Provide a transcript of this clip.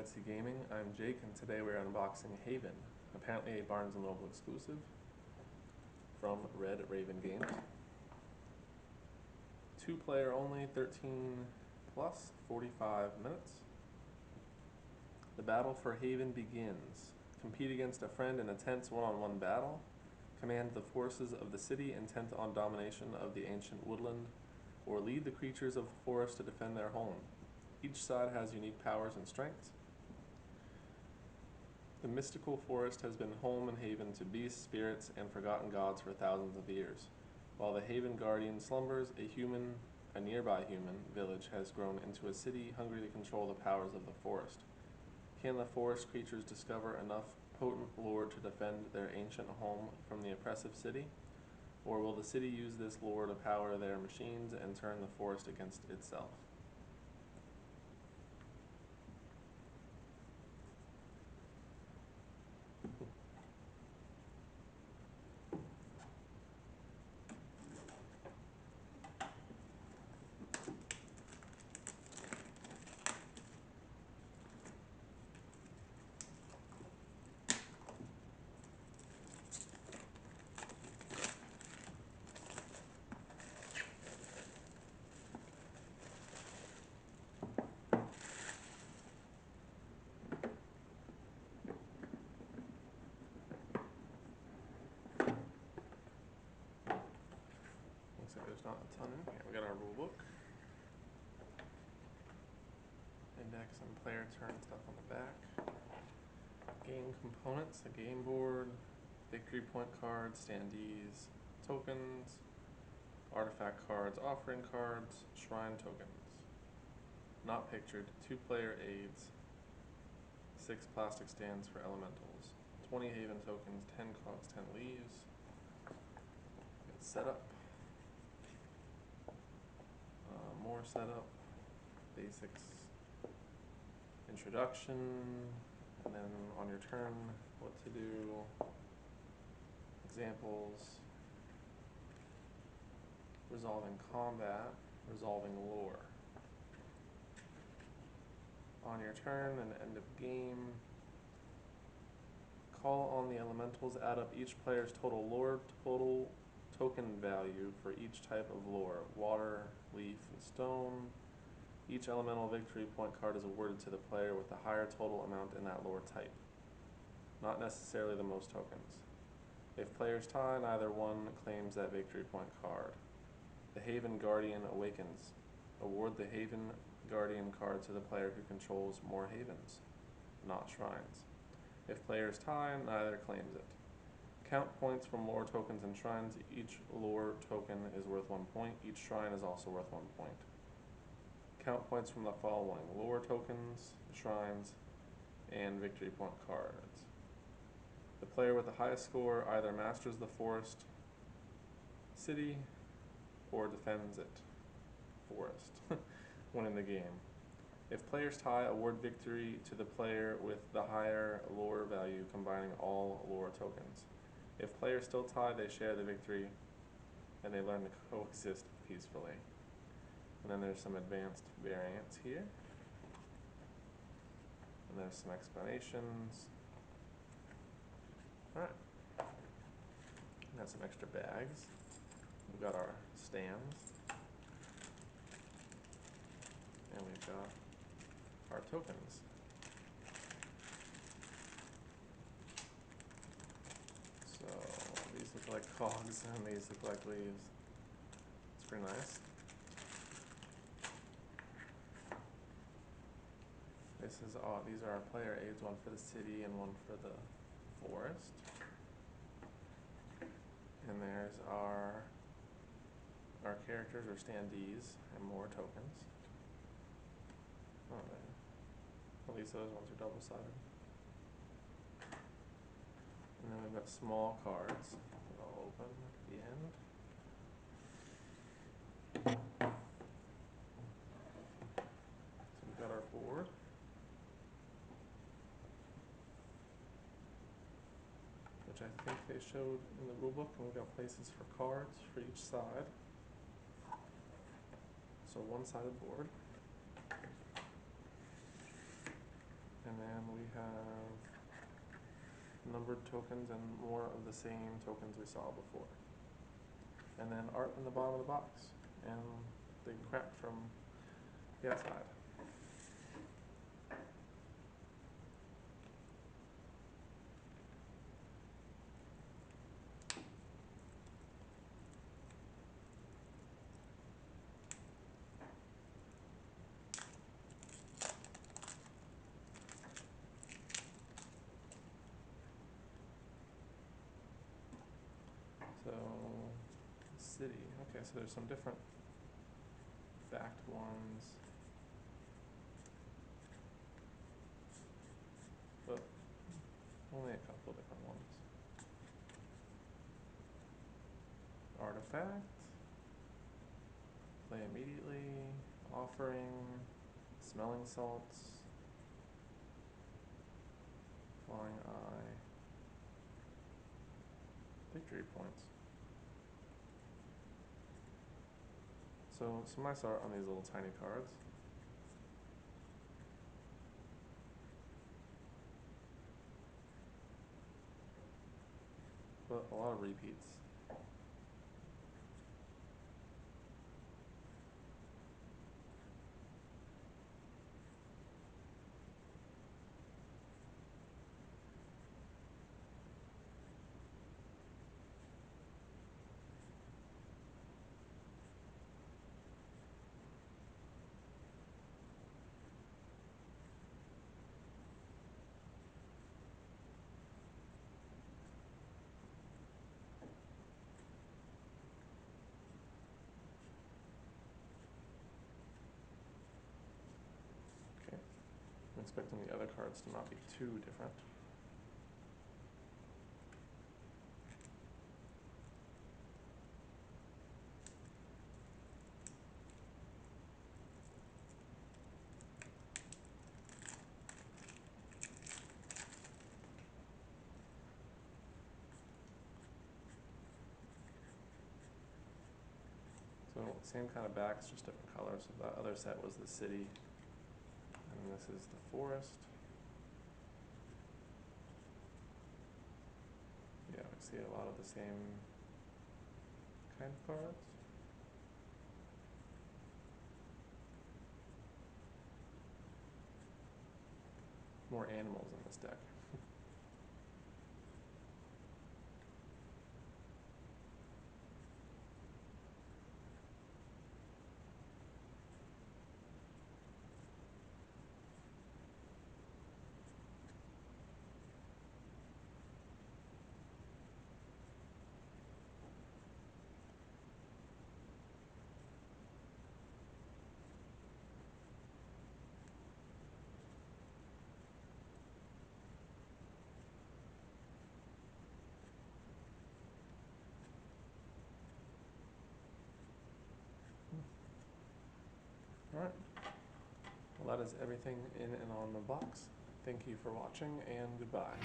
Etsy Gaming. I'm Jake, and today we're unboxing Haven, apparently a Barnes & Noble exclusive from Red Raven Games. 2-player only, 13 plus, 45 minutes. The battle for Haven begins. Compete against a friend in a tense one-on-one battle. Command the forces of the city intent on domination of the ancient woodland, or lead the creatures of the forest to defend their home. Each side has unique powers and strengths. The mystical forest has been home and haven to beasts, spirits, and forgotten gods for thousands of years. While the Haven Guardian slumbers, a nearby human village has grown into a city hungry to control the powers of the forest. Can the forest creatures discover enough potent lore to defend their ancient home from the oppressive city? Or will the city use this lore to power their machines and turn the forest against itself? Looks like there's not a ton in here. We got our rule book, index and player turn stuff on the back, game components, a game board, victory point cards, standees, tokens, artifact cards, offering cards, shrine tokens. Not pictured, 2-player aids, 6 plastic stands for elementals, 20 Haven tokens, 10 cogs, 10 leaves. Get setup. More setup, basics, introduction, and then on your turn, what to do, examples, resolving combat, resolving lore. On your turn and end of game, call on the elementals, add up each player's total lore, total token value for each type of lore, water, leaf, and stone. Each elemental victory point card is awarded to the player with the higher total amount in that lore type, not necessarily the most tokens. If players tie, neither one claims that victory point card. The Haven Guardian awakens. Award the Haven Guardian card to the player who controls more havens, not shrines. If players tie, neither claims it. Count points from lore tokens and shrines. Each lore token is worth 1 point. Each shrine is also worth 1 point. Count points from the following: lore tokens, shrines, and victory point cards. The player with the highest score either masters the forest city or defends it, forest, winning the game. If players tie, award victory to the player with the higher lore value, combining all lore tokens. If players still tie, they share the victory and they learn to coexist peacefully. And then there's some advanced variants here. And there's some explanations. Alright. Got some extra bags. We've got our stands. And we've got our tokens. So these look like cogs and these look like leaves. It's pretty nice. These are our player aids, one for the city and one for the forest. And there's our characters or standees and more tokens. Oh, at least those ones are double-sided. And then we've got small cards that I'll open at the end. So we've got our board. Which I think they showed in the rulebook, and we've got places for cards for each side. So one-sided board. And then we have numbered tokens and more of the same tokens we saw before. And then art in the bottom of the box and the crap from the outside. So, city. Okay, so there's some different fact ones, but only a couple different ones. Artifact, play immediately, offering, smelling salts, flying eye, victory points. So some nice art on these little tiny cards. But a lot of repeats. Okay, I'm expecting the other cards to not be too different. So same kind of backs, just different colors. So that other set was the city, and this is the forest. Yeah, we see a lot of the same kind of cards. More animals in this deck. Alright, well that is everything in and on the box. Thank you for watching, and goodbye.